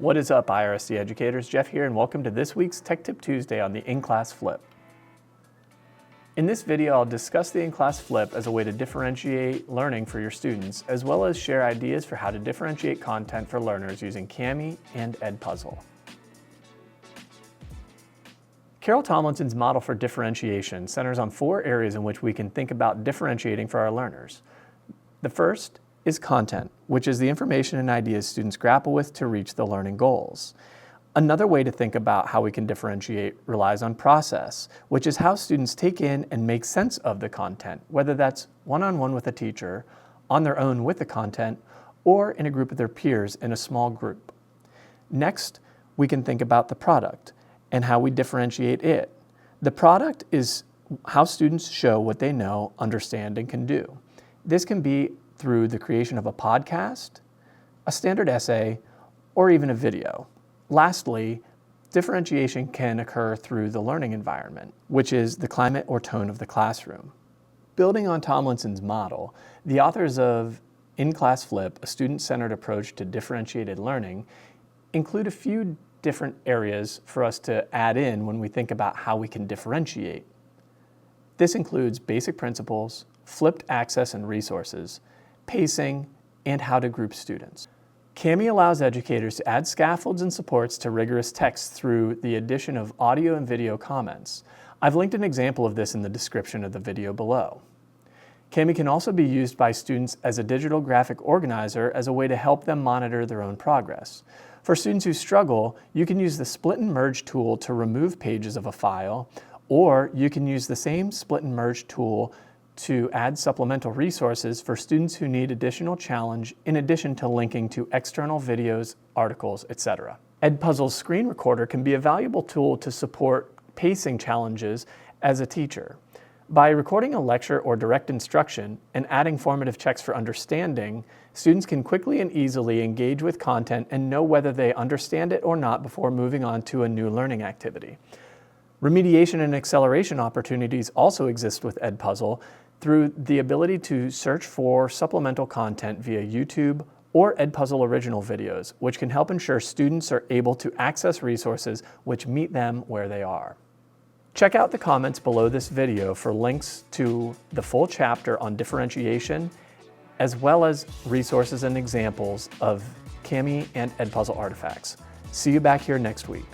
What is up, IRSC educators? Jeff here, and welcome to this week's Tech Tip Tuesday on the In-Class Flip. In this video, I'll discuss the in-class flip as a way to differentiate learning for your students, as well as share ideas for how to differentiate content for learners using Kami and Edpuzzle. Carol Tomlinson's model for differentiation centers on 4 areas in which we can think about differentiating for our learners. The first is content, which is the information and ideas students grapple with to reach the learning goals. Another way to think about how we can differentiate relies on process, which is how students take in and make sense of the content, whether that's one-on-one with a teacher, on their own with the content, or in a group of their peers in a small group. Next, we can think about the product and how we differentiate it. The product is how students show what they know, understand, and can do. This can be through the creation of a podcast, a standard essay, or even a video. Lastly, differentiation can occur through the learning environment, which is the climate or tone of the classroom. Building on Tomlinson's model, the authors of In-Class Flip, a student-centered approach to differentiated learning, include a few different areas for us to add in when we think about how we can differentiate. This includes basic principles, flipped access and resources, pacing, and how to group students. Kami allows educators to add scaffolds and supports to rigorous text through the addition of audio and video comments. I've linked an example of this in the description of the video below. Kami can also be used by students as a digital graphic organizer as a way to help them monitor their own progress. For students who struggle, you can use the split and merge tool to remove pages of a file, or you can use the same split and merge tool to add supplemental resources for students who need additional challenge in addition to linking to external videos, articles, etc. Edpuzzle's screen recorder can be a valuable tool to support pacing challenges as a teacher. By recording a lecture or direct instruction and adding formative checks for understanding, students can quickly and easily engage with content and know whether they understand it or not before moving on to a new learning activity. Remediation and acceleration opportunities also exist with Edpuzzle through the ability to search for supplemental content via YouTube or Edpuzzle original videos, which can help ensure students are able to access resources which meet them where they are. Check out the comments below this video for links to the full chapter on differentiation, as well as resources and examples of Kami and Edpuzzle artifacts. See you back here next week.